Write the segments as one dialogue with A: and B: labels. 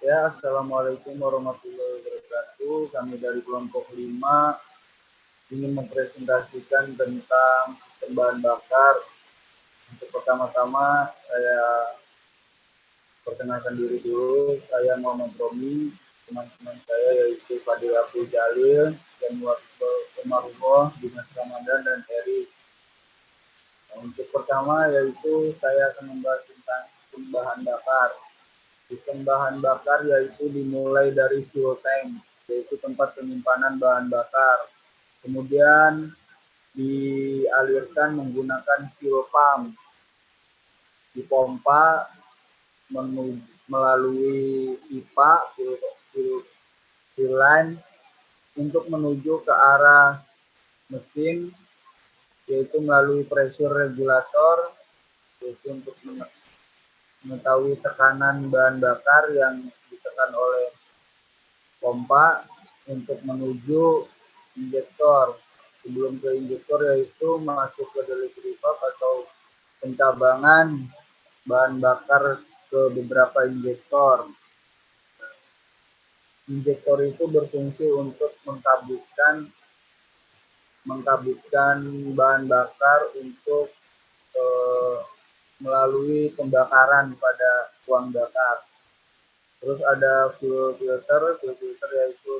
A: Ya, Assalamualaikum warahmatullahi wabarakatuh. Kami dari kelompok 5 ingin mempresentasikan tentang sistem bahan bakar. Untuk pertama-tama, saya perkenalkan diri dulu. Saya Muhammad Romi, teman-teman saya yaitu Fadil Abdul Jalil, dan Umarullah, Dimas Ramadan, dan Eri. Untuk pertama yaitu saya akan membahas tentang sistem bahan bakar. Sistem bahan bakar yaitu dimulai dari fuel tank, yaitu tempat penyimpanan bahan bakar. Kemudian dialirkan menggunakan fuel pump, dipompa melalui pipa fuel line untuk menuju ke arah mesin, yaitu melalui pressure regulator, yaitu untuk mengetahui tekanan bahan bakar yang ditekan oleh pompa untuk menuju injektor. Sebelum ke injektor yaitu masuk ke delivery valve atau pencabangan bahan bakar ke beberapa injektor. Injektor itu berfungsi untuk mengkabutkan bahan bakar untuk melalui pembakaran pada ruang bakar. Terus ada fuel filter yaitu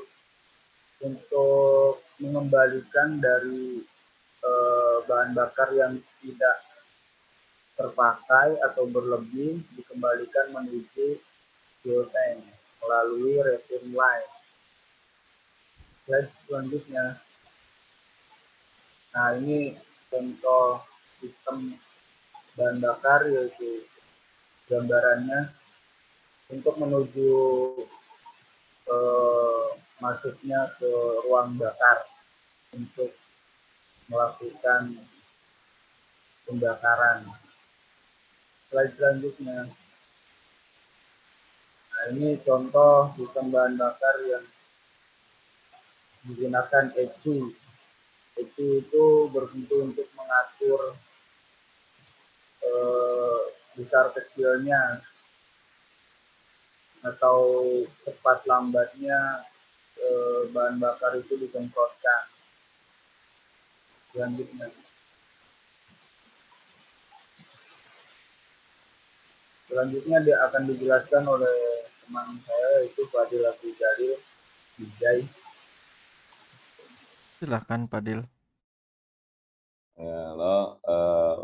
A: untuk mengembalikan dari bahan bakar yang tidak terpakai atau berlebih dikembalikan menuju fuel tank melalui return line. Slide selanjutnya. Nah, ini contoh sistem bahan bakar, yaitu gambarannya untuk menuju masuknya ke ruang bakar untuk melakukan pembakaran. Slide selanjutnya. Nah, ini contoh sistem bahan bakar yang menggunakan ECU. ECU itu berfungsi untuk mengatur besar kecilnya atau cepat lambatnya bahan bakar itu disemprotkan. Selanjutnya dia akan dijelaskan oleh teman saya yaitu Fadil Abdul Jalil.
B: Silakan Fadil.
C: Halo,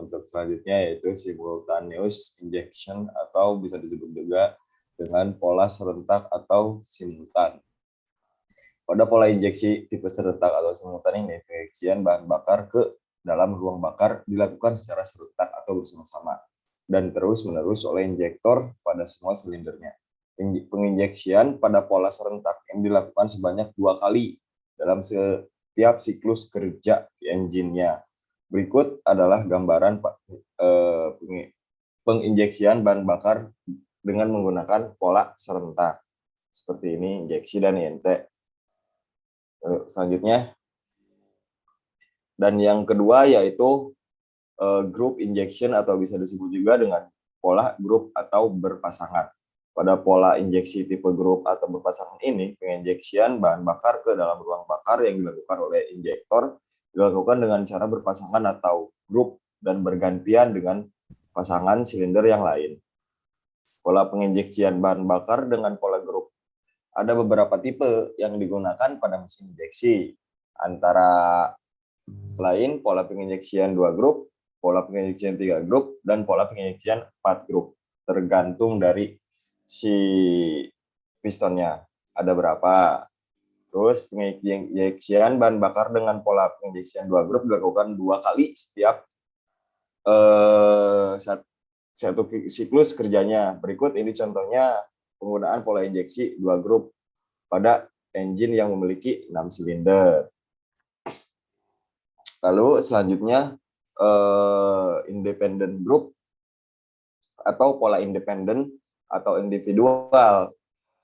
C: untuk selanjutnya yaitu simultaneous injection atau bisa disebut juga dengan pola serentak atau simultan. Pada pola injeksi tipe serentak atau simultan ini, penginjeksian bahan bakar ke dalam ruang bakar dilakukan secara serentak atau bersama-sama dan terus-menerus oleh injektor pada semua silindernya. Penginjeksian pada pola serentak yang dilakukan sebanyak 2 kali dalam setiap siklus kerja engine-nya. Berikut adalah gambaran penginjeksian bahan bakar dengan menggunakan pola serentak. Seperti ini injeksi dan INT. Selanjutnya, dan yang kedua yaitu group injection atau bisa disebut juga dengan pola grup atau berpasangan. Pada pola injeksi tipe grup atau berpasangan ini, penginjeksian bahan bakar ke dalam ruang bakar yang dilakukan oleh injektor dilakukan dengan cara berpasangan atau grup dan bergantian dengan pasangan silinder yang lain. Pola penginjeksian bahan bakar dengan pola grup. Ada beberapa tipe yang digunakan pada mesin injeksi, antara lain pola penginjeksian 2 grup, pola penginjeksian 3 grup, dan pola penginjeksian 4 grup. Tergantung dari si pistonnya, ada berapa. Terus penginjeksian bahan bakar dengan pola penginjeksian 2 grup dilakukan 2 kali setiap satu siklus kerjanya. Berikut ini contohnya penggunaan pola injeksi 2 grup pada engine yang memiliki 6 silinder. Lalu selanjutnya independent group atau pola independen atau individual.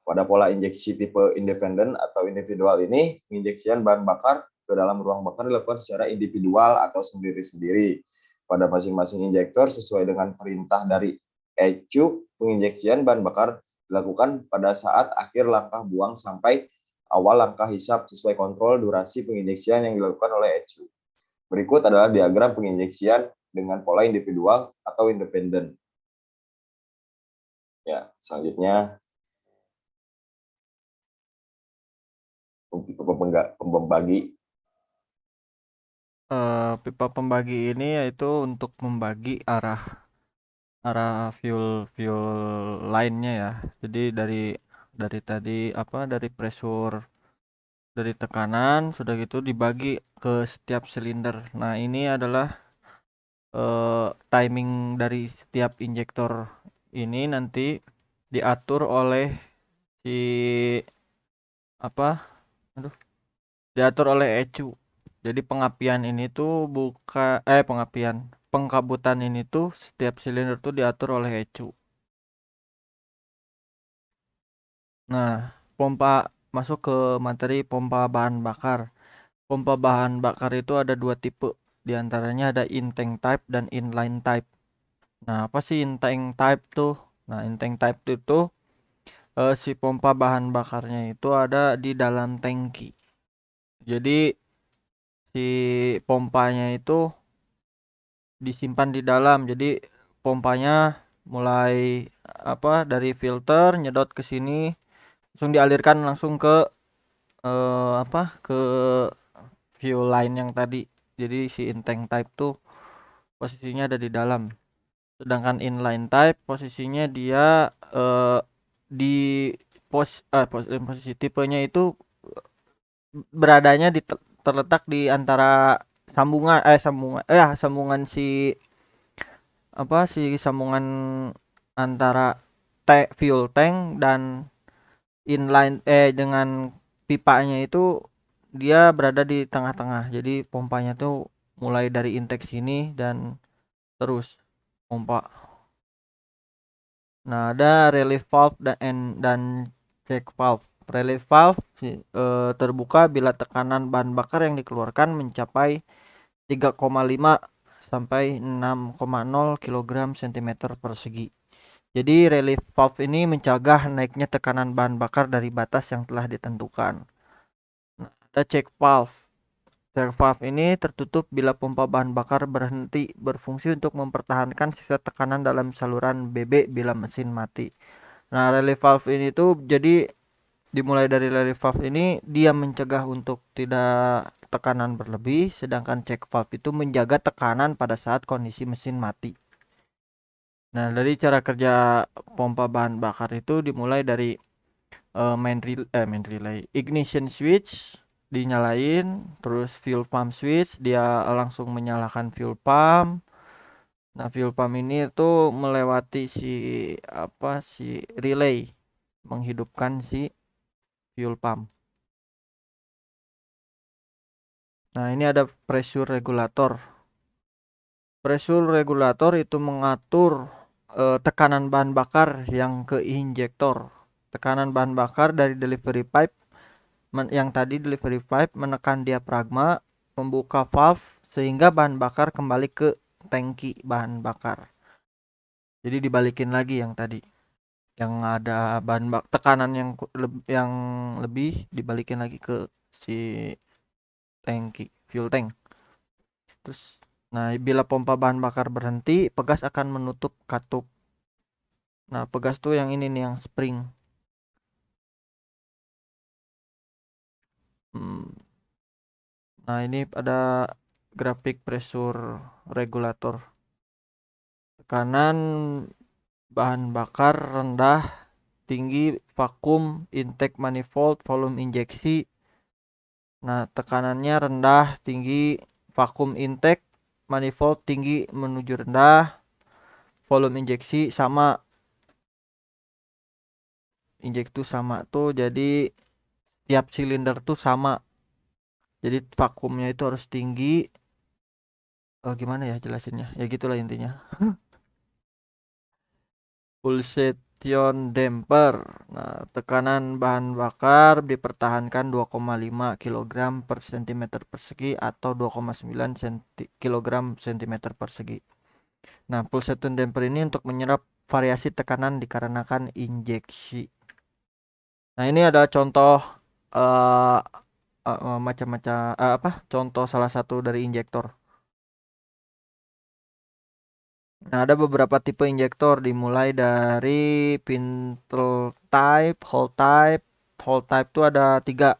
C: Pada pola injeksi tipe independen atau individual ini, penginjeksian bahan bakar ke dalam ruang bakar dilakukan secara individual atau sendiri-sendiri pada masing-masing injektor sesuai dengan perintah dari ECU. Penginjeksian bahan bakar dilakukan pada saat akhir langkah buang sampai awal langkah hisap sesuai kontrol durasi penginjeksian yang dilakukan oleh ECU. Berikut adalah diagram penginjeksian dengan pola individual atau independen. Ya, selanjutnya pembagi.
B: Pipa pembagi ini yaitu untuk membagi arah fuel line-nya ya. Jadi dari tadi dari pressure, dari tekanan sudah gitu dibagi ke setiap silinder. Nah, ini adalah timing dari setiap injektor ini nanti diatur oleh si diatur oleh ECU. Jadi pengkabutan ini tuh setiap silinder tuh diatur oleh ECU. Nah, masuk ke materi pompa bahan bakar. Pompa bahan bakar itu ada 2 tipe. Di antaranya ada in-tank type dan inline type. Nah, apa sih in-tank type tuh? Nah, in-tank type itu si pompa bahan bakarnya itu ada di dalam tangki. Jadi si pompanya itu disimpan di dalam. Jadi pompanya mulai dari filter nyedot ke sini langsung dialirkan langsung ke ke fuel line yang tadi. Jadi si in-tank type tuh posisinya ada di dalam. Sedangkan inline type posisinya dia di posisi tipenya itu beradanya terletak di antara sambungan sambungan antara fuel tank dan inline dengan pipanya itu dia berada di tengah-tengah. Jadi pompanya tuh mulai dari intake sini dan terus pompa. Nah, ada relief valve dan check valve. Relief valve terbuka bila tekanan bahan bakar yang dikeluarkan mencapai 3,5 sampai 6,0 kg cm persegi. Jadi relief valve ini mencegah naiknya tekanan bahan bakar dari batas yang telah ditentukan. Nah, ada check valve. Check valve ini tertutup bila pompa bahan bakar berhenti berfungsi untuk mempertahankan sisa tekanan dalam saluran BB bila mesin mati. Nah, relief valve ini tuh jadi dimulai dari relief valve ini dia mencegah untuk tidak tekanan berlebih, sedangkan check valve itu menjaga tekanan pada saat kondisi mesin mati. Nah, dari cara kerja pompa bahan bakar itu dimulai dari main relay, ignition switch dinyalain, terus fuel pump switch dia langsung menyalakan fuel pump. Nah, fuel pump ini tuh melewati si relay menghidupkan si fuel pump. Nah, ini ada pressure regulator. Pressure regulator itu mengatur tekanan bahan bakar yang ke injektor. Tekanan bahan bakar dari delivery pipe yang tadi delivery pipe menekan diafragma, membuka valve sehingga bahan bakar kembali ke tangki bahan bakar. Jadi dibalikin lagi yang tadi. Yang ada tekanan yang lebih dibalikin lagi ke si tangki, fuel tank. Terus nah, bila pompa bahan bakar berhenti, pegas akan menutup katup. Nah, pegas tuh yang ini nih, yang spring. Nah, ini ada grafik pressure regulator. Tekanan bahan bakar rendah, tinggi, vakum, intake manifold, volume injeksi. Nah, tekanannya rendah, tinggi, vakum intake, manifold tinggi menuju rendah, volume injeksi sama. Injek tuh sama tuh, jadi tiap silinder tuh sama. Jadi vakumnya itu harus tinggi. Gimana ya jelasinnya? Ya gitulah intinya. Pulsation damper. Nah, tekanan bahan bakar dipertahankan 2,5 kg per cm persegi atau 2,9 kg cm persegi. Nah, pulsation damper ini untuk menyerap variasi tekanan dikarenakan injeksi. Nah, ini ada contoh eh macam-macam contoh salah satu dari injektor. Nah, ada beberapa tipe injektor dimulai dari pintle type, hole type. Hole type itu ada 3,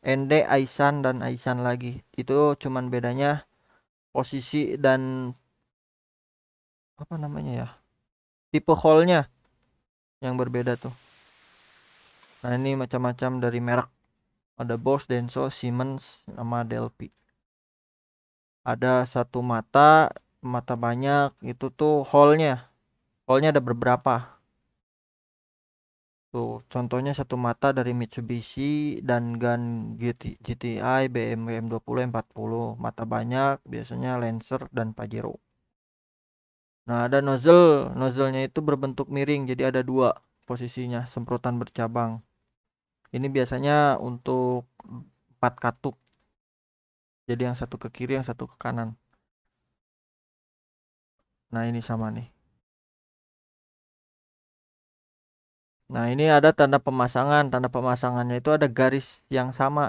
B: ND, Aisan, dan Aisan lagi. Itu cuman bedanya posisi dan apa namanya ya? Tipe hole-nya yang berbeda tuh. Nah, ini macam-macam dari merek. Ada Bosch, Denso, Siemens, sama Delphi. Ada satu mata banyak, itu tuh hole-nya. Hole-nya ada beberapa. Tuh, contohnya satu mata dari Mitsubishi dan Gun GTI, BMW M20, M40. Mata banyak, biasanya Lancer dan Pajero. Nah, ada nozzle. Nozzle-nya itu berbentuk miring, jadi ada 2 posisinya, semprotan bercabang. Ini biasanya untuk 4 katup. Jadi yang satu ke kiri, yang satu ke kanan. Nah, ini sama nih. Nah, ini ada tanda pemasangan. Tanda pemasangannya itu ada garis yang sama.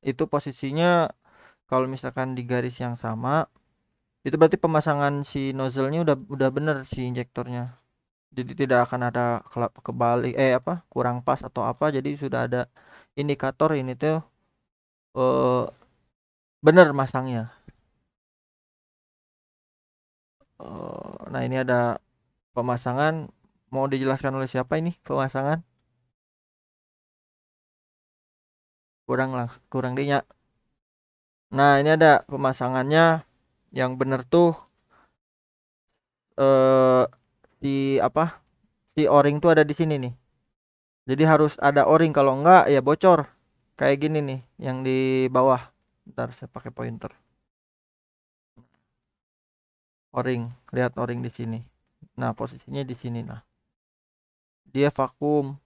B: Itu posisinya kalau misalkan di garis yang sama, itu berarti pemasangan si nozzle-nya udah bener si injektornya. Jadi tidak akan ada kebalik kurang pas atau apa. Jadi sudah ada indikator ini tuh eh bener masangnya. Nah, ini ada pemasangan. Mau dijelaskan oleh siapa ini pemasangan? Kurang dinya. Nah, ini ada pemasangannya yang bener tuh eh si apa? Si O-ring tuh ada di sini nih. Jadi harus ada O-ring, kalau enggak ya bocor. Kayak gini nih yang di bawah. Ntar saya pakai pointer. O-ring, lihat O-ring di sini. Nah, posisinya di sini nah. Dia vakum.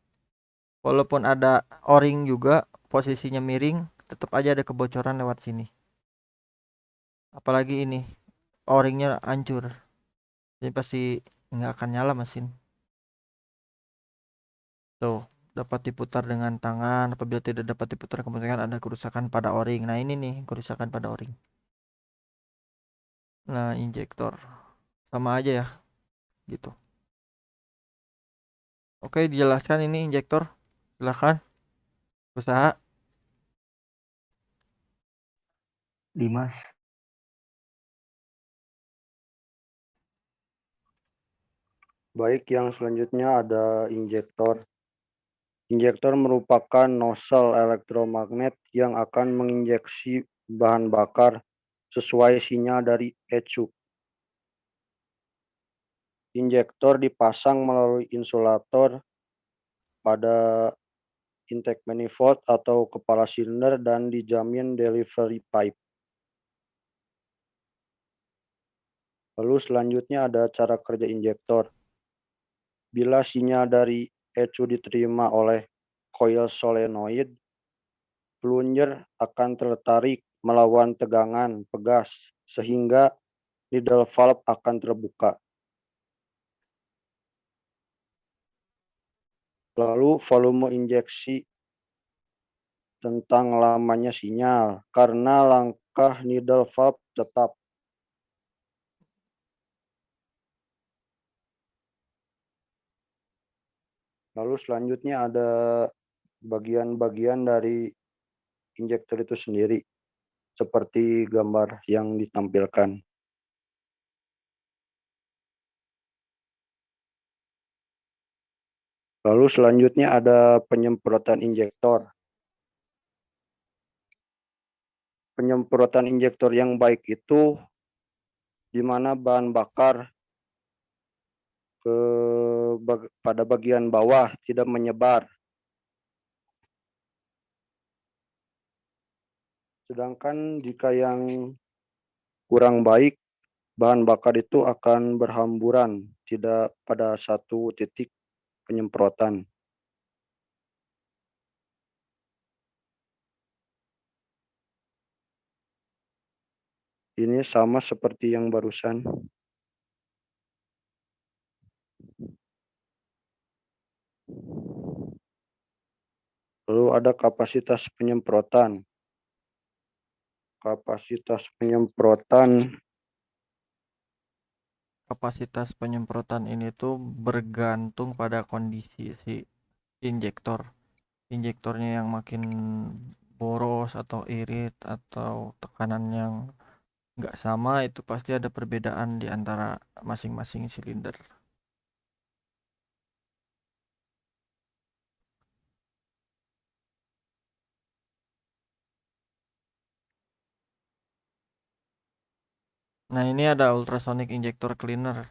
B: Walaupun ada O-ring juga, posisinya miring, tetap aja ada kebocoran lewat sini. Apalagi ini, O-ringnya hancur. Jadi pasti nggak akan nyala mesin. Tuh, dapat diputar dengan tangan. Apabila tidak dapat diputar, kemungkinan ada kerusakan pada O-ring. Nah, ini nih, kerusakan pada O-ring. Nah, injektor. Sama aja ya, gitu. Oke, dijelaskan ini injektor. Silakan, usaha.
D: Dimas. Baik, yang selanjutnya ada injektor. Injektor merupakan nozzle elektromagnet yang akan menginjeksi bahan bakar sesuai sinyal dari ECU. Injektor dipasang melalui insulator pada intake manifold atau kepala silinder dan dijamin delivery pipe. Lalu selanjutnya ada cara kerja injektor. Bila sinyal dari ECU diterima oleh coil solenoid, plunger akan tertarik melawan tegangan pegas sehingga needle valve akan terbuka. Lalu volume injeksi tentang lamanya sinyal karena langkah needle valve tetap. Lalu selanjutnya ada bagian-bagian dari injektor itu sendiri seperti gambar yang ditampilkan. Lalu selanjutnya ada penyemprotan injektor. Penyemprotan injektor yang baik itu di mana bahan bakar pada bagian bawah tidak menyebar. Sedangkan jika yang kurang baik, bahan bakar itu akan berhamburan, tidak pada satu titik penyemprotan. Ini sama seperti yang barusan. Lalu ada kapasitas penyemprotan. Kapasitas penyemprotan
B: Kapasitas penyemprotan ini tuh bergantung pada kondisi si injektor. Injektornya yang makin boros atau irit atau tekanan yang nggak sama, itu pasti ada perbedaan di antara masing-masing silinder. Nah, ini ada ultrasonic injector cleaner.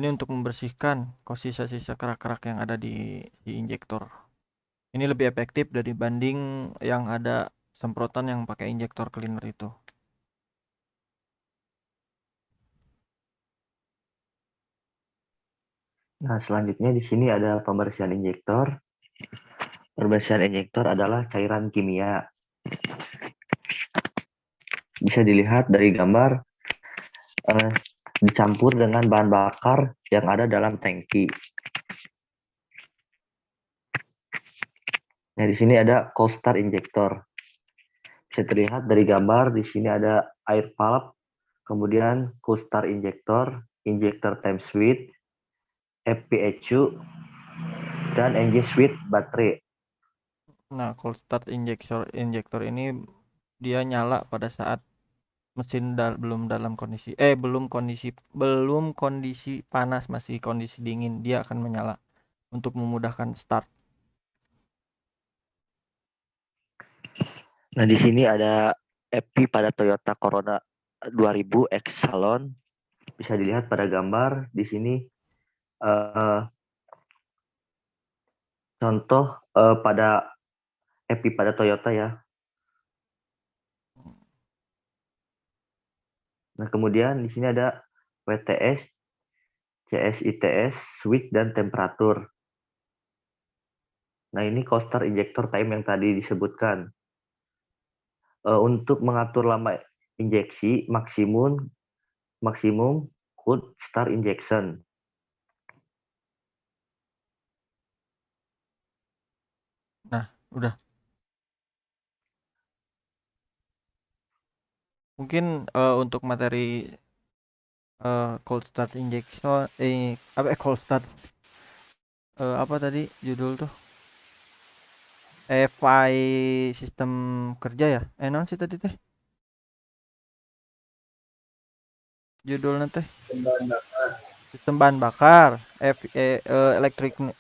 B: Ini untuk membersihkan sisa-sisa kerak-kerak yang ada di injektor. Ini lebih efektif dibanding yang ada semprotan yang pakai injektor cleaner itu.
E: Nah, selanjutnya di sini ada pembersihan injektor. Pembersihan injektor adalah cairan kimia. Bisa dilihat dari gambar dicampur dengan bahan bakar yang ada dalam tangki. Nah, di sini ada cold start injector. Bisa terlihat dari gambar di sini ada air valve, kemudian cold start injector, injector time switch, FPHU, dan engine switch baterai.
B: Nah, cold start injektor ini dia nyala pada saat mesin belum kondisi panas, masih kondisi dingin, dia akan menyala untuk memudahkan start.
E: Nah, di sini ada EPI pada Toyota Corolla 2000 Exalon. Bisa dilihat pada gambar di sini contoh pada EPI pada Toyota ya. Nah, kemudian di sini ada WTS, CSITS, switch, dan temperatur. Nah, ini cold start injector time yang tadi disebutkan. Untuk mengatur lama injeksi, maksimum cold start injection.
B: Nah, udah. Mungkin untuk materi cold start injection cold start apa tadi judul tuh? FI sistem kerja ya? Non sih tadi teh. Judulnya teh sistem bahan bakar,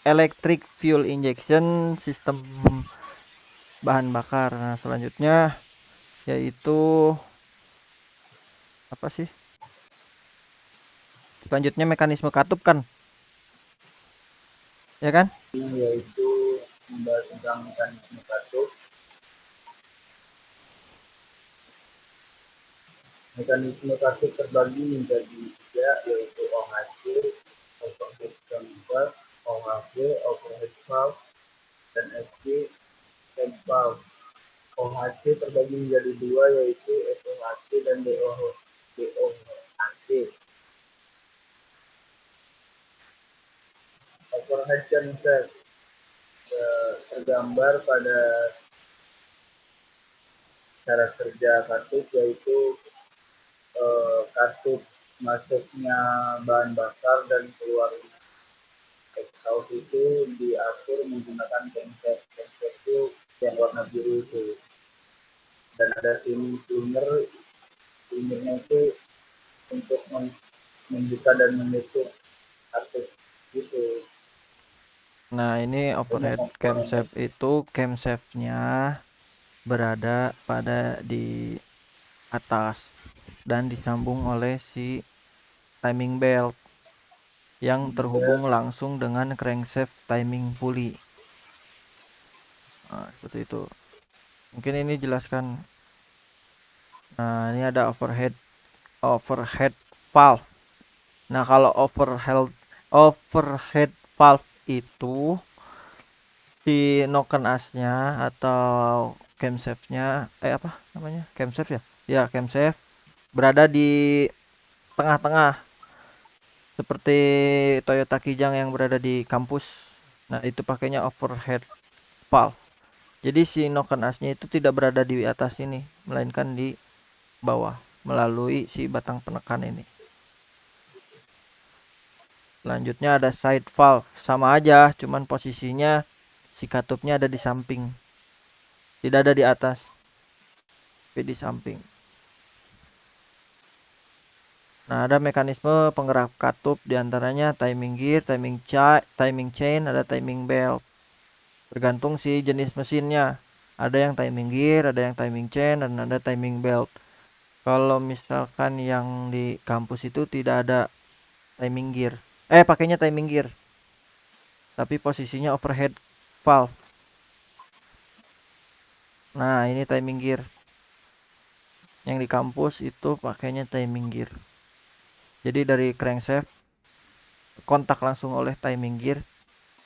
B: electric fuel injection sistem bahan bakar. Nah, selanjutnya yaitu apa sih? Selanjutnya mekanisme katup kan? Ya kan?
A: Yaitu membahas tentang mekanisme katup. Mekanisme katup terbagi menjadi 3, yaitu OHC, overhead chamber, OHV, overhead valve, dan SC, head valve. OHC terbagi menjadi 2, yaitu SOHC dan DOHC. Overhead chamber tergambar pada cara kerja katup, yaitu katup masuknya bahan bakar dan keluar exhaust itu diatur menggunakan crankshaft. Crankshaft itu yang warna biru itu, dan ada cleanernya itu untuk membuka dan menutup katup gitu.
B: Nah, ini overhead camshaft itu camshaftnya berada pada di atas dan disambung oleh si timing belt yang terhubung langsung dengan crankshaft timing pulley. Nah, seperti itu. Mungkin ini jelaskan. Nah, ini ada overhead valve. Nah, kalau overhead valve itu si noken asnya atau camshaftnya apa namanya, camshaft ya? Ya, camshaft berada di tengah-tengah seperti Toyota Kijang yang berada di kampus. Nah, itu pakainya overhead valve. Jadi si noken asnya itu tidak berada di atas ini, melainkan di bawah melalui si batang penekan ini. Selanjutnya ada side valve, sama aja, cuman posisinya si katupnya ada di samping, tidak ada di atas, tapi di samping. Nah, ada mekanisme penggerak katup diantaranya timing gear, timing chain, ada timing belt. Tergantung si jenis mesinnya. Ada yang timing gear, ada yang timing chain, dan ada timing belt. Kalau misalkan yang di kampus itu tidak ada timing gear. Pakainya timing gear. Tapi posisinya overhead valve. Nah, ini timing gear. Yang di kampus itu pakainya timing gear. Jadi dari crankshaft kontak langsung oleh timing gear,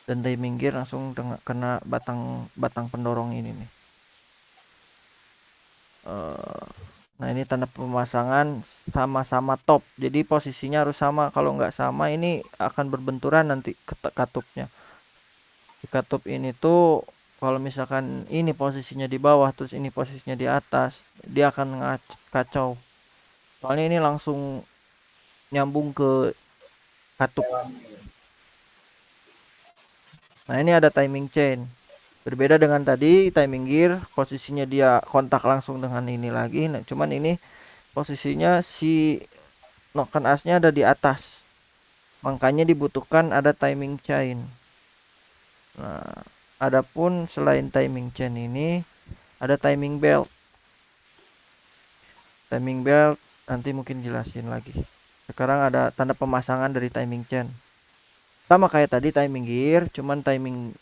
B: dan timing gear langsung kena batang pendorong ini nih. Nah, ini tanda pemasangan sama-sama top. Jadi posisinya harus sama. Kalau nggak sama ini akan berbenturan nanti katupnya. Di katup ini tuh kalau misalkan ini posisinya di bawah terus ini posisinya di atas, dia akan kacau. Soalnya ini langsung nyambung ke katup. Nah, ini ada timing chain. Berbeda dengan tadi timing gear, posisinya dia kontak langsung dengan ini lagi. Nah, cuman ini posisinya si noken asnya ada di atas. Makanya dibutuhkan ada timing chain. Nah, adapun selain timing chain ini ada timing belt. Timing belt nanti mungkin jelasin lagi. Sekarang ada tanda pemasangan dari timing chain. Sama kayak tadi timing gear, cuman timing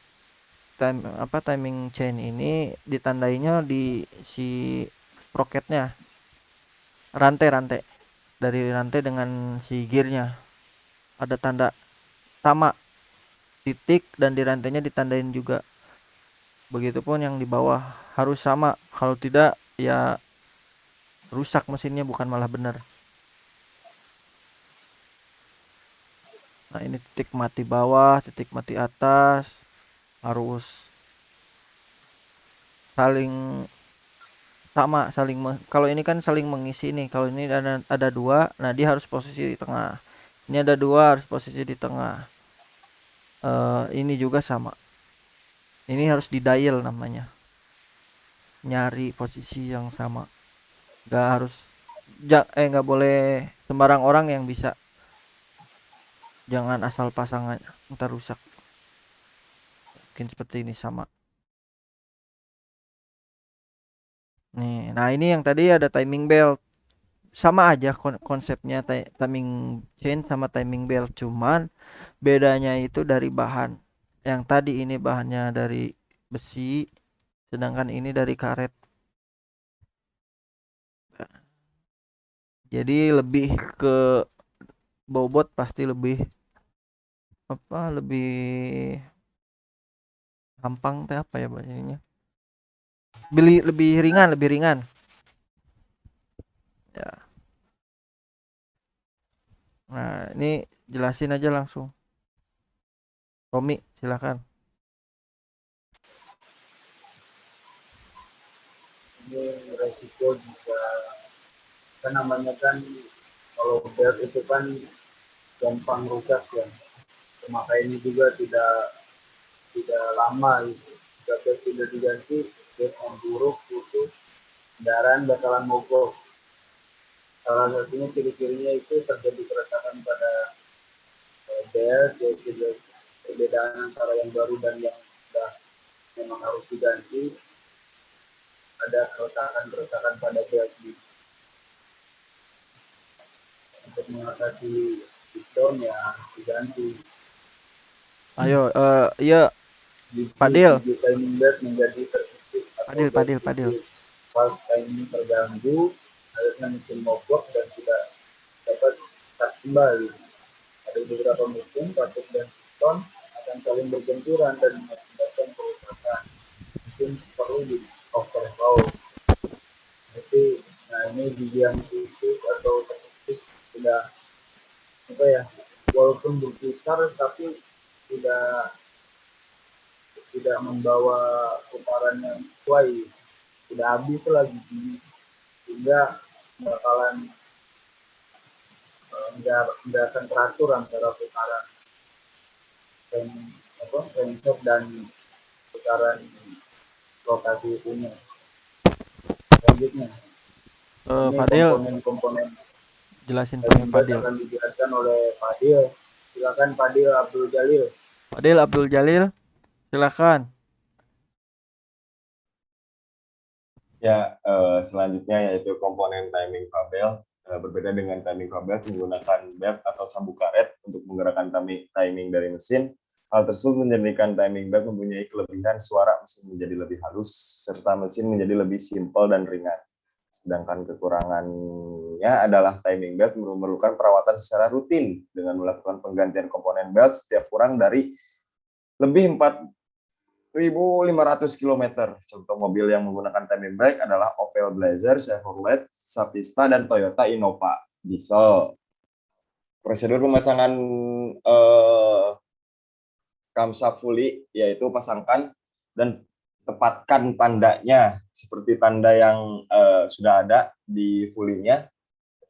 B: chain ini ditandainya di si sprocketnya. Rantai dari rantai dengan si gearnya. Ada tanda sama titik dan di rantainya ditandain juga. Begitupun yang di bawah harus sama. Kalau tidak ya rusak mesinnya, bukan malah benar. Nah, ini titik mati bawah, titik mati atas harus saling sama, kalau ini kan saling mengisi nih. Kalau ini ada dua, nah dia harus posisi di tengah. Ini ada dua, harus posisi di tengah. Ini juga sama. Ini harus di dial namanya. Nyari posisi yang sama. Nggak boleh sembarang orang yang bisa. Jangan asal pasangan, ntar rusak. Mungkin seperti ini sama. Nih, nah ini yang tadi ada timing belt. Sama aja konsepnya timing chain sama timing belt, cuman bedanya itu dari bahan. Yang tadi ini bahannya dari besi, sedangkan ini dari karet. Jadi lebih ke bobot, pasti lebih lebih gampang teh apa ya bahasanya? Lebih ringan. Ya. Nah, ini jelasin aja langsung. Romi, silakan.
A: Ini resiko jika kan namanya kan kalau belt itu kan gampang rusak ya. Maka ini juga tidak lama gitu. Jika belt tidak diganti, belt yang buruk itu kendaraan bakalan mogok. Salah satunya ciri-cirinya itu terjadi keretakan pada belt, yaitu perbedaan antara yang baru dan yang sudah memang harus diganti. Ada keretakan pada belt ini. Untuk mengatasi breakdown ya diganti.
B: Ayo, iya, Padil.
A: Timing belt menjadi terkikis atau
B: Padil.
A: valve timing terganggu, akhirnya mesin mogok dan tidak dapat start kembali. Ada beberapa mesin, katup dan piston akan saling berbenturan dan mengakibatkan kerusakan. Mesin perlu di overhaul. Nah ini bagian khusus atau terkikis sudah walaupun berputar tapi tidak tidak membawa putaran yang sesuai, tidak habis lagi, sehingga bakalan nggak akan teratur antara putaran crankshaft dan putaran rotasi itunya. Selanjutnya, ini
B: Fadil,
A: komponen-komponen
B: jelasin
A: timing
B: pakai
A: belt
B: Fadil.
A: akan dijelaskan oleh Fadil. Silakan Fadil Abdul Jalil.
B: Fadil Abdul Jalil, silakan.
C: Ya, selanjutnya yaitu komponen timing kabel. Berbeda dengan timing kabel menggunakan belt atau sabuk karet untuk menggerakkan timing dari mesin. Hal tersebut menjadikan timing belt mempunyai kelebihan suara mesin menjadi lebih halus serta mesin menjadi lebih simpel dan ringan. Sedangkan kekurangannya adalah timing belt memerlukan perawatan secara rutin dengan melakukan penggantian komponen belt setiap kurang dari lebih 4.500 km. Contoh mobil yang menggunakan timing belt adalah Opel Blazer, Chevrolet Sapista, dan Toyota Innova diesel. Prosedur pemasangan camshaft fully yaitu pasangkan dan tepatkan tandanya seperti tanda yang sudah ada di fully-nya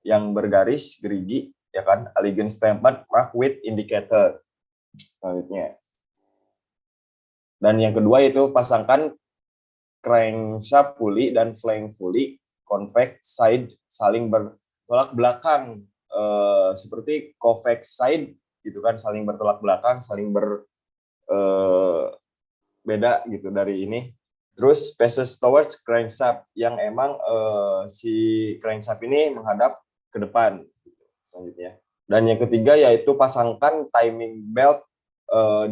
C: yang bergaris gerigi, ya kan, elegant stamped mark with indicator. Selanjutnya. Dan yang kedua yaitu pasangkan crankshaft fully dan flank fully convex side saling bertolak belakang, seperti convex side gitu kan, saling bertolak belakang, saling beda gitu dari ini. Terus faces towards crankshaft yang emang si crankshaft ini menghadap ke depan. Selanjutnya. Dan yang ketiga yaitu pasangkan timing belt,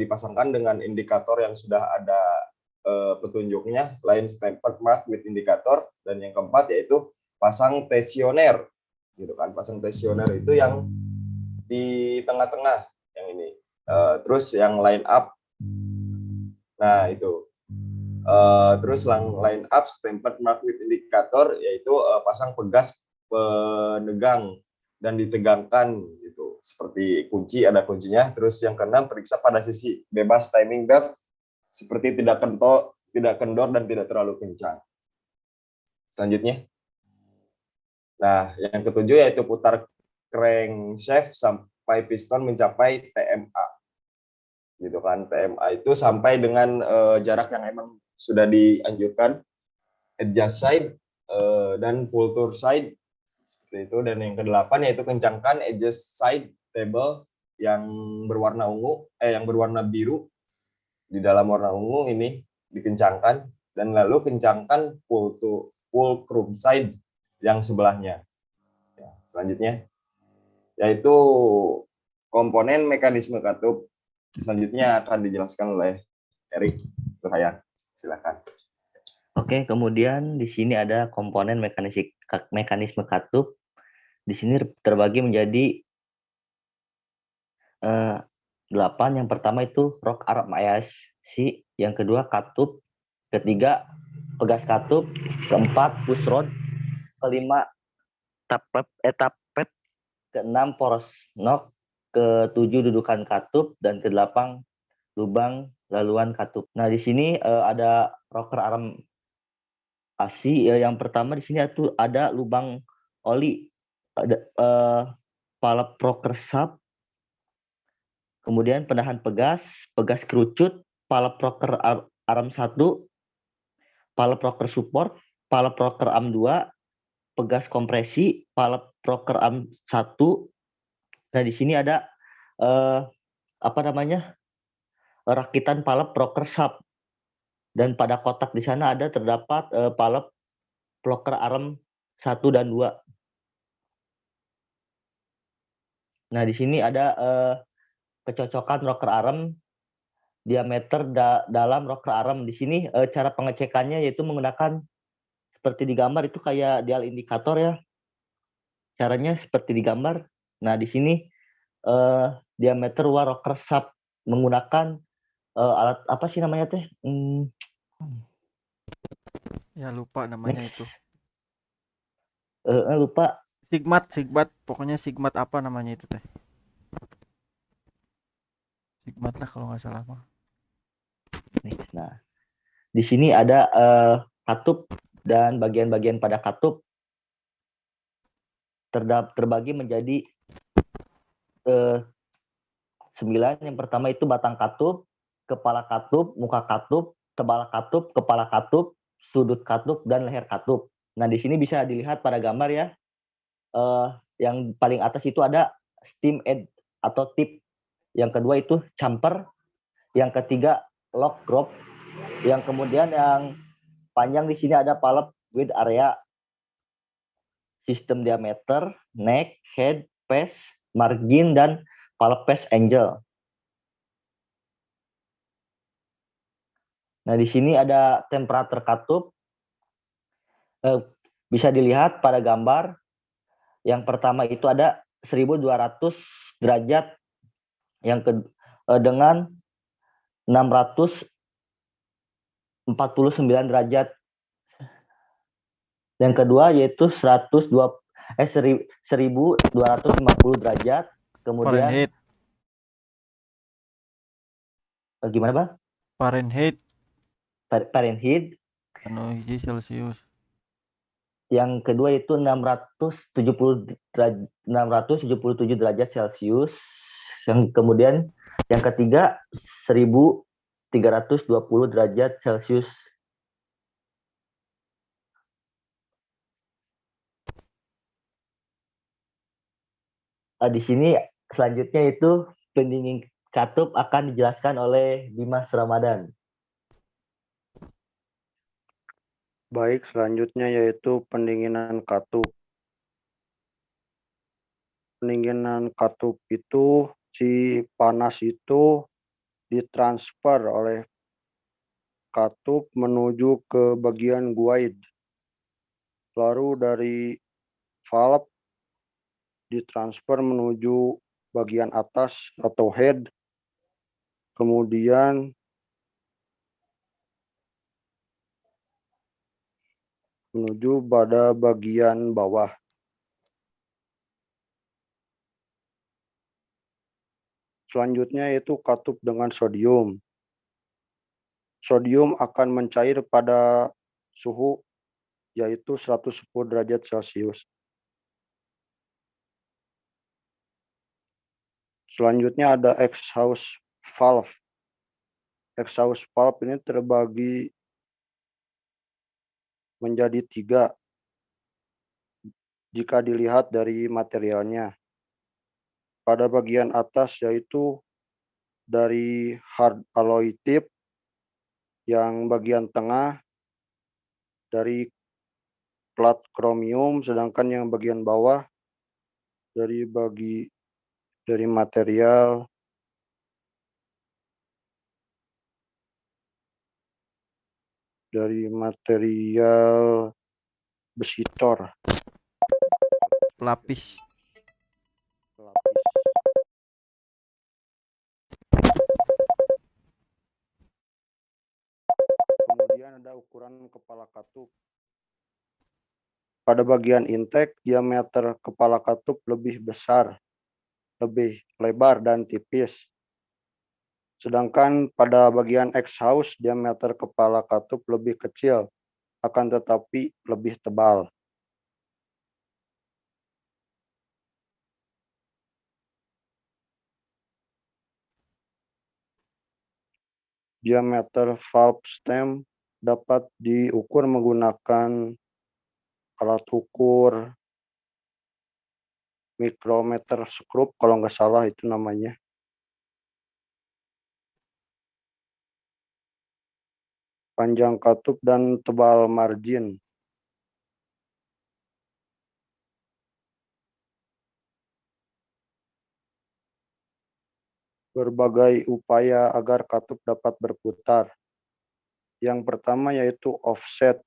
C: dipasangkan dengan indikator yang sudah ada petunjuknya, line stamped mark with indicator. Dan yang keempat yaitu pasang tensioner gitu kan. Pasang tensioner itu yang di tengah-tengah yang ini. Terus yang line up, nah itu. Terus line up stamped mark with indicator yaitu pasang pegas penegang dan ditegangkan gitu, seperti kunci, ada kuncinya. Terus yang keenam, periksa pada sisi bebas timing belt seperti tidak kendor dan tidak terlalu kencang. Selanjutnya, nah yang ketujuh yaitu putar crankshaft sampai piston mencapai TMA gitu kan. TMA itu sampai dengan jarak yang emang sudah dianjurkan, adjust side dan full side seperti itu. Dan yang kedelapan yaitu kencangkan adjust side table yang berwarna yang berwarna biru di dalam warna ungu ini dikencangkan, dan lalu kencangkan full chrome side yang sebelahnya. Ya, selanjutnya yaitu komponen mekanisme katup. Selanjutnya akan dijelaskan oleh Erik Nurhayan. Silakan.
E: Oke, kemudian di sini ada komponen mekanisme katup. Di sini terbagi menjadi 8. Yang pertama itu rock arm ISC, yang kedua katup, ketiga pegas katup, keempat push rod, kelima tapet, keenam poros knock, ketujuh dudukan katup, dan kedelapan lubang laluan katup. Nah, di sini ada rocker arm ASI. Yang pertama di sini ada lubang oli, ada valve rocker sub, kemudian penahan pegas kerucut, valve rocker arm 1, valve rocker support, valve rocker arm 2, pegas kompresi, valve rocker arm 1. Nah, di sini ada rakitan valve rocker sub, dan pada kotak di sana terdapat valve rocker arm 1 dan 2. Nah, di sini ada kecocokan rocker arm, diameter dalam rocker arm. Di sini cara pengecekannya yaitu menggunakan seperti di gambar itu, kayak dial indikator ya. Caranya seperti di gambar. Nah, di sini diameter rocker sub menggunakan alat apa sih namanya teh?
B: Ya lupa namanya
E: Next.
B: itu.
E: Lupa.
B: Sigmat, pokoknya sigmat apa namanya itu teh? Sigmat lah kalau nggak salah mah.
E: Next. Nah, di sini ada katup dan bagian-bagian pada katup terbagi menjadi 9. Yang pertama itu batang katup, kepala katup, muka katup, tebal katup, kepala katup, sudut katup, dan leher katup. Nah, di sini bisa dilihat pada gambar ya. Yang paling atas itu ada stem edge atau tip. Yang kedua itu chamfer. Yang ketiga lock group. Yang kemudian yang panjang di sini ada palp width area, sistem diameter, neck, head, face, margin, dan palp face angle. Nah, di sini ada temperatur katup. Bisa dilihat pada gambar. Yang pertama itu ada 1200 derajat dengan 649 derajat. Yang kedua yaitu 1250 derajat. Kemudian
B: Fahrenheit.
E: Gimana, Bang?
B: Fahrenheit.
E: Fahrenheit.
B: Anu hiji Celsius.
E: Yang kedua itu 677 derajat Celcius. Yang kemudian yang ketiga 1320 derajat Celcius. Di sini selanjutnya itu pendingin katup akan dijelaskan oleh Dimas Ramadan.
D: Baik, selanjutnya yaitu pendinginan katup. Pendinginan katup itu, si panas itu ditransfer oleh katup menuju ke bagian guide. Lalu dari valve ditransfer menuju bagian atas atau head. Kemudian menuju pada bagian bawah. Selanjutnya yaitu katup dengan sodium. Sodium akan mencair pada suhu yaitu 110 derajat Celcius. Selanjutnya ada exhaust valve. Exhaust valve ini terbagi menjadi 3 jika dilihat dari materialnya. Pada bagian atas yaitu dari hard alloy tip, yang bagian tengah dari plat kromium, sedangkan yang bagian bawah dari material besi tor.
B: Pelapis.
D: Kemudian ada ukuran kepala katup. Pada bagian intake, diameter kepala katup lebih besar, lebih lebar dan tipis. Sedangkan pada bagian exhaust, diameter kepala katup lebih kecil, akan tetapi lebih tebal. Diameter valve stem dapat diukur menggunakan alat ukur micrometer skrup, kalau nggak salah itu namanya. Panjang katup dan tebal margin. Berbagai upaya agar katup dapat berputar. Yang pertama yaitu offset.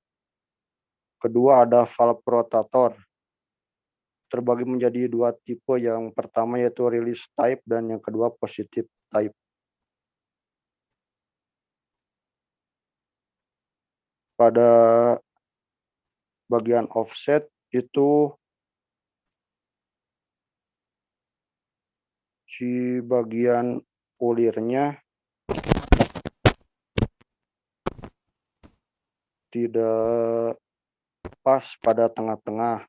D: Kedua ada valve rotator. Terbagi menjadi 2 tipe. Yang pertama yaitu release type dan yang kedua positive type. Pada bagian offset itu si bagian ulirnya tidak pas pada tengah-tengah,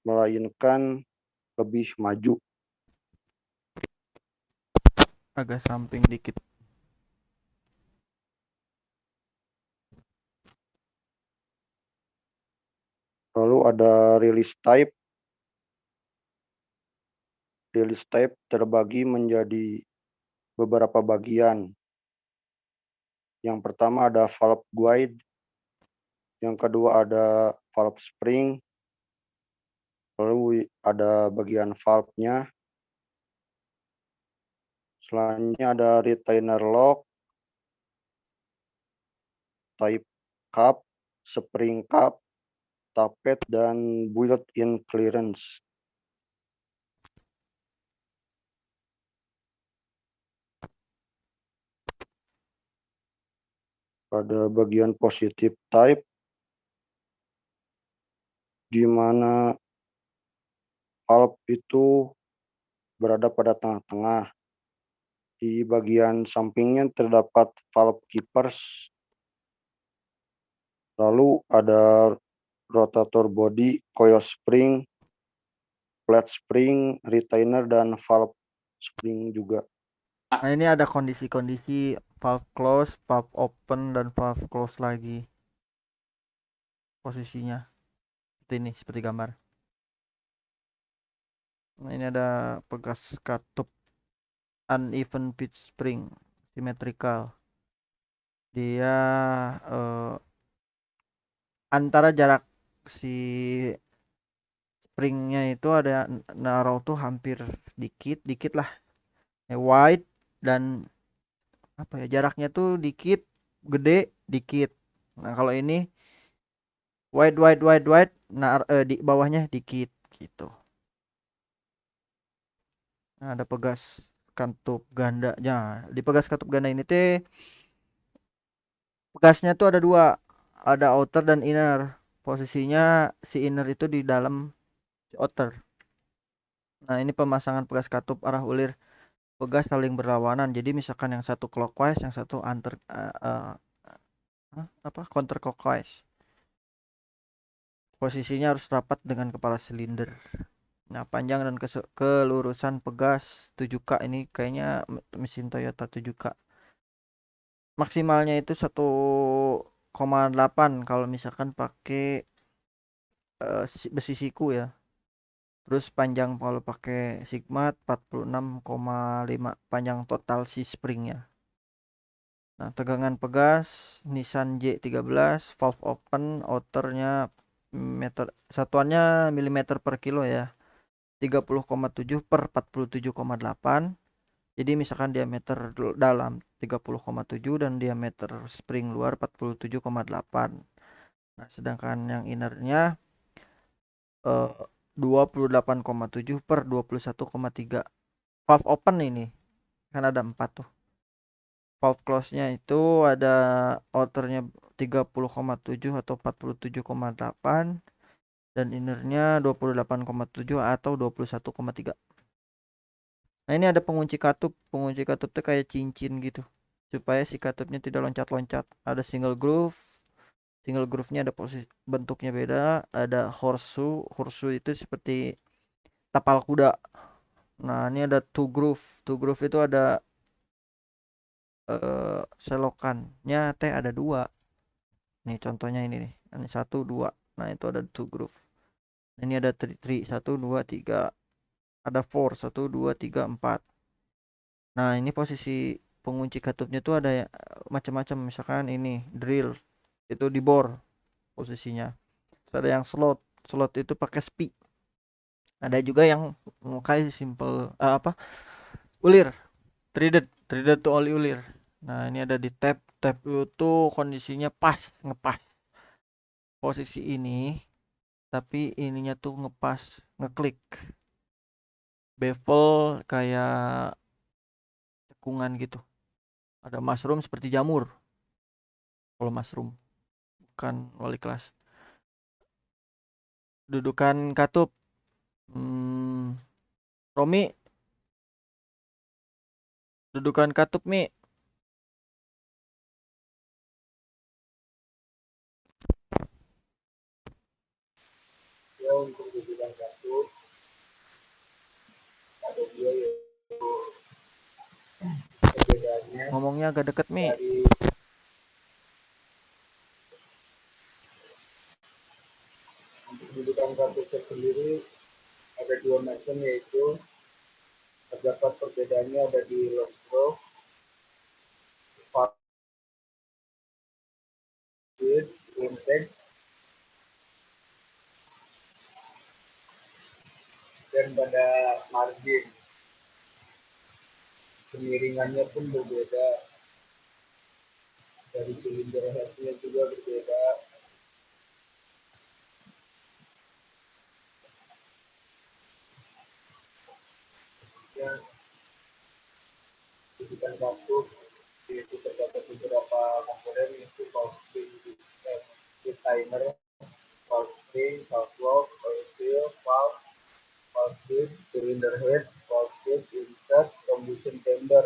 D: melainkan lebih maju.
B: Agak samping dikit.
D: Lalu ada release type. Release type terbagi menjadi beberapa bagian. Yang pertama ada valve guide, yang kedua ada valve spring, lalu ada bagian valve-nya. Selanjutnya ada retainer lock, type cup, spring cup, tappet, dan built-in clearance. Pada bagian positive type, di mana valve itu berada pada tengah-tengah. Di bagian sampingnya terdapat valve keepers. Lalu ada rotator body, coil spring, flat spring, retainer, dan valve spring juga.
B: Nah, ini ada kondisi-kondisi valve close, valve open, dan valve close lagi. Posisinya seperti ini, seperti gambar. Nah, ini ada pegas katup, uneven pitch spring, symmetrical. Dia antara jarak si springnya itu ada narrow tuh hampir dikit lah, wide, dan apa ya, jaraknya tuh dikit, gede, dikit. Nah, kalau ini wide, nah di bawahnya dikit gitu. Nah, ada pegas katup gandanya. Di pegas katup ganda ini teh pegasnya tuh ada dua, ada outer dan inner. Posisinya si inner itu di dalam si outer. Nah, ini pemasangan pegas katup arah ulir pegas saling berlawanan. Jadi misalkan yang satu clockwise, yang satu counter clockwise. Posisinya harus rapat dengan kepala silinder. Nah, panjang dan kelurusan pegas 7K, ini kayaknya mesin Toyota 7K. Maksimalnya itu 1,8 kalau misalkan pakai besi siku ya. Terus panjang kalau pakai Sigma 46,5 panjang total si springnya. Nah, tegangan pegas Nissan J13, valve open, outernya meter, satuannya milimeter per kilo ya. 30,7 per 47,8. Jadi misalkan diameter dalam 30,7 dan diameter spring luar 47,8. Nah, sedangkan yang innernya 28,7 per 21,3. Valve open ini kan ada 4 tuh. Valve close-nya itu ada outernya 30,7 atau 47,8 dan innernya 28,7 atau 21,3. Nah, ini ada pengunci katup. Pengunci katup itu kayak cincin gitu, supaya si katupnya tidak loncat-loncat. Ada single groove. Single groove-nya ada posisi bentuknya beda. Ada horseshoe. Horseshoe itu seperti tapal kuda. Nah, ini ada two groove. Two groove itu ada selokannya teh ada dua. Nih contohnya ini nih. Ini 1, 2. Nah, itu ada two groove. Ini ada 3, 1, 2, 3. Ada 4, 1, 2, 3, 4. Nah, ini posisi pengunci katupnya tuh ada macam-macam. Misalkan ini drill, itu di bore posisinya. Terus ada yang slot. Slot itu pakai spi. Ada juga yang kayak simple ulir. Threaded tuh oli ulir. Nah, ini ada di tab. Tab itu kondisinya pas, ngepas. Posisi ini, tapi ininya tuh ngepas, ngeklik. Bevel kayak cekungan gitu. Ada mushroom seperti jamur. Kalau mushroom, bukan wali kelas. Dudukan katup. Romi, dudukan katup Mi.
A: untuk dudukan katup ada dua, yaitu perbedaannya
B: Ngomongnya agak deket, Mi.
A: dari untuk dudukan katup sendiri ada dua macam, yaitu terdapat perbedaannya ada di long stroke, fast speed, impact, dan pada margin. Kemiringannya pun berbeda, dari silinder headnya juga berbeda. Ya, dudukan katup itu terdapat beberapa komponen, yaitu valve spring, timer, valve spring, valve lock, oil seal, valve tip, cylinder head, valve tip, insert, combustion chamber.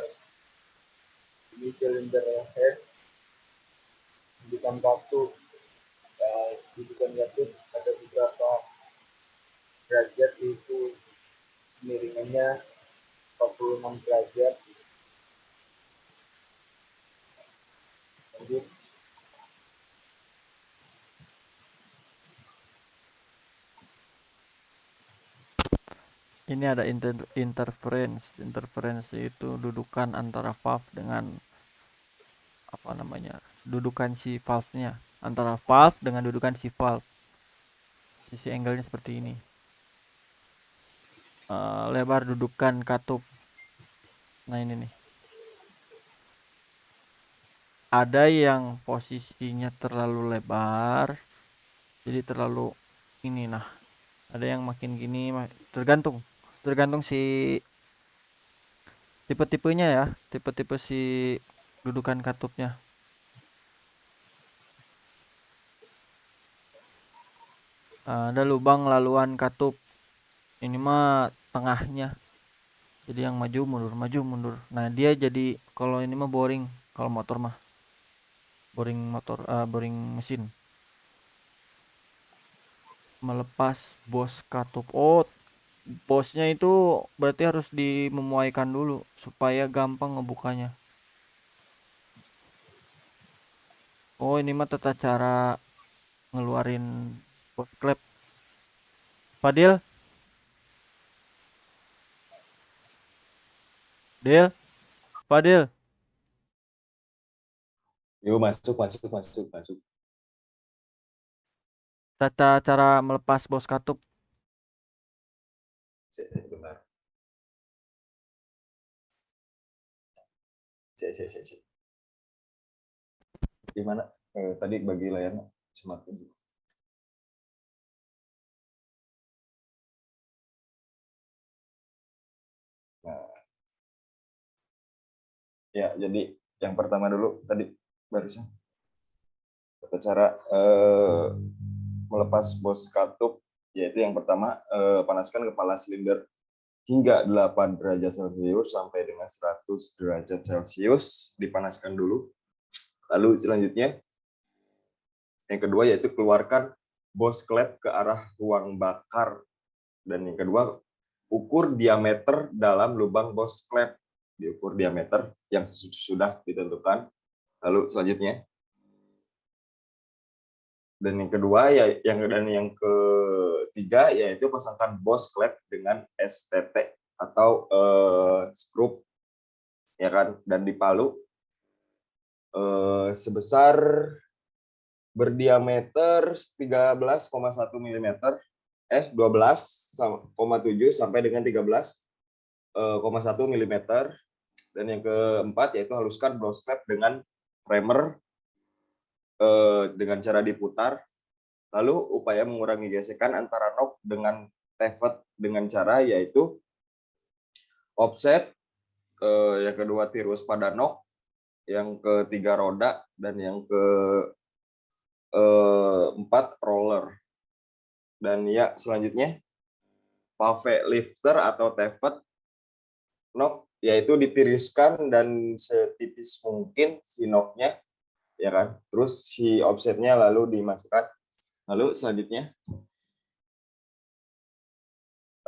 A: Ini cylinder head, dudukan katup. Dudukan katup ada beberapa derajat, yaitu miringannya 46 derajat. Lanjut.
B: Ini ada interference. Interference itu dudukan antara valve dengan apa namanya? Dudukan si valve-nya. Antara valve dengan dudukan si valve. Sisi angle-nya seperti ini. Lebar dudukan katup. Nah, ini nih. Ada yang posisinya terlalu lebar. Jadi terlalu ini, nah. Ada yang makin gini, tergantung si tipe-tipenya ya, tipe-tipe si dudukan katupnya. Ada lubang laluan katup, ini mah tengahnya, jadi yang maju mundur. Nah, dia jadi, kalau ini mah boring, kalau motor mah boring mesin. Melepas bos katup. Oh, bosnya itu berarti harus dimemuaikan dulu supaya gampang ngebukanya. Oh, ini mah tata cara ngeluarin bos klep. Fadil? Fadil?
C: Yuk, masuk.
B: Tata cara melepas bos katup.
C: Bentar. Gimana? Tadi bagi layarnya semakin. Nah, ya, jadi yang pertama dulu tadi barusan tata cara melepas bos katup, yaitu yang pertama panaskan kepala silinder hingga 8 derajat Celcius sampai dengan 100 derajat Celcius, dipanaskan dulu. Lalu selanjutnya yang kedua yaitu keluarkan bos klep ke arah ruang bakar, dan yang kedua ukur diameter dalam lubang bos klep, diukur diameter yang sudah ditentukan. Lalu selanjutnya dan yang kedua yang ketiga yaitu pasangkan bos klep dengan STT atau skrup, ya kan, dan dipalu sebesar berdiameter 13,1 mm 12,7 sampai dengan 13,1 mm. Dan yang keempat yaitu haluskan bos klep dengan primer dengan cara diputar. Lalu upaya mengurangi gesekan antara nok dengan tevet dengan cara yaitu offset, yang kedua tirus pada nok, yang ketiga roda, dan yang keempat roller. Dan ya selanjutnya valve lifter atau tevet nok yaitu ditiriskan dan setipis mungkin si noknya, ya kan, terus si offsetnya lalu dimasukkan. Lalu selanjutnya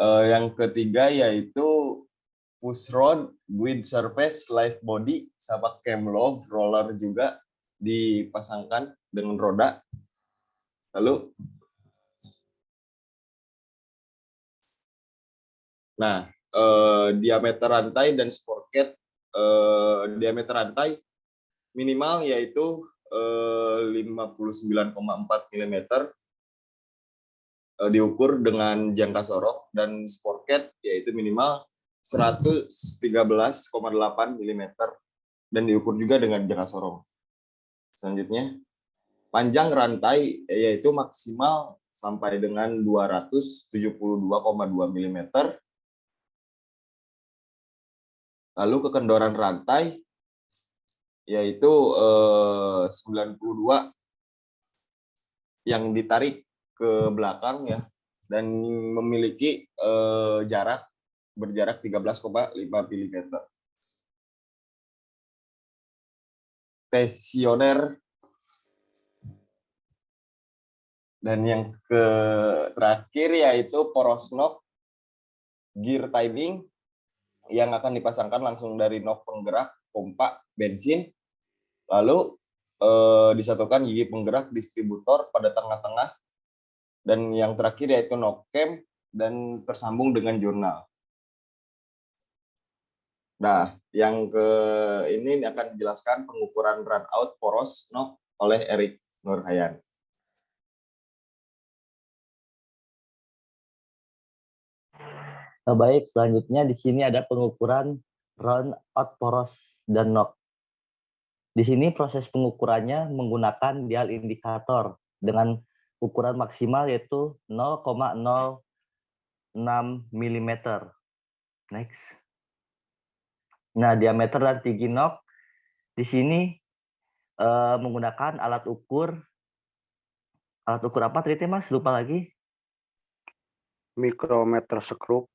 C: Yang ketiga yaitu push rod with surface light body sama cam love roller juga dipasangkan dengan roda. Lalu diameter rantai dan sprocket, diameter rantai minimal yaitu 59,4 mm diukur dengan jangka sorong, dan sprocket yaitu minimal 113,8 mm dan diukur juga dengan jangka sorong. Selanjutnya, panjang rantai yaitu maksimal sampai dengan 272,2 mm. Lalu kekendoran rantai yaitu 92 yang ditarik ke belakang ya, dan memiliki berjarak 13,5 mm. Tensioner. Dan yang terakhir yaitu poros knock gear timing yang akan dipasangkan langsung dari knock penggerak pompa bensin, lalu disatukan gigi penggerak distributor pada tengah-tengah, dan yang terakhir yaitu knock cam dan tersambung dengan jurnal. Nah, yang ini akan dijelaskan pengukuran run out poros knock oleh Erik Nurhayan.
E: Baik, selanjutnya di sini ada pengukuran run out poros dan knock. Di sini proses pengukurannya menggunakan dial indikator dengan ukuran maksimal yaitu 0,06 mm. Next. Nah, diameter dan tinggi knock di sini menggunakan alat ukur apa tadi Mas? Lupa lagi.
D: Micrometer screw.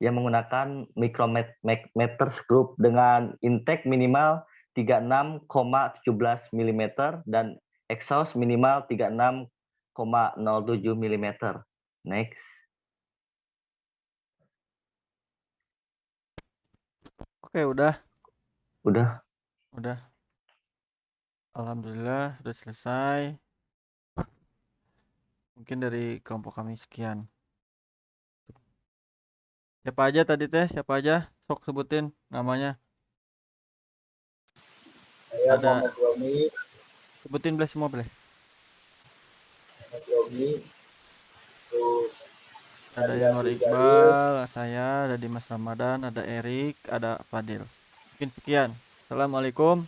E: Yang menggunakan micrometer screw dengan intake minimal 36,17 mm dan exhaust minimal 36,07 mm. Next.
B: Oke, udah.
E: Udah.
B: Alhamdulillah sudah selesai. Mungkin dari kelompok kami sekian. Siapa aja tadi teh? Siapa aja? Sok sebutin namanya.
A: Saya
B: Ada.
A: Muhammad Romi.
B: Sebutin boleh semua boleh.
A: Muhammad Romi. Terus
B: Ada Yanwar Iqbal, saya, ada Dimas Ramadan, ada Erik, ada Fadil. Mungkin sekian. Assalamualaikum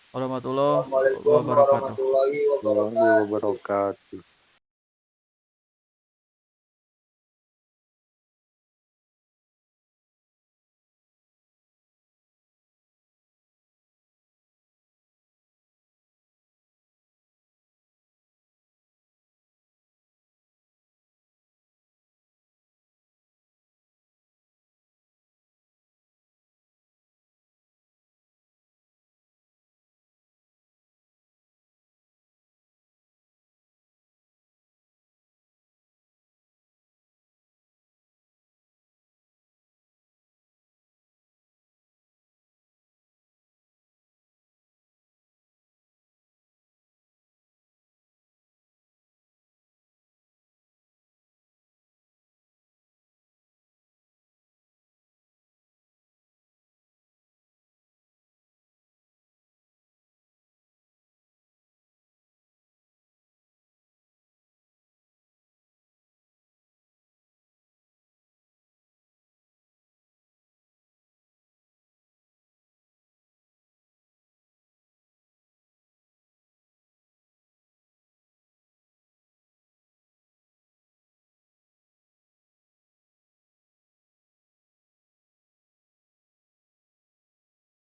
B: warahmatullahi wabarakatuh.
A: warahmatullahi wabarakatuh.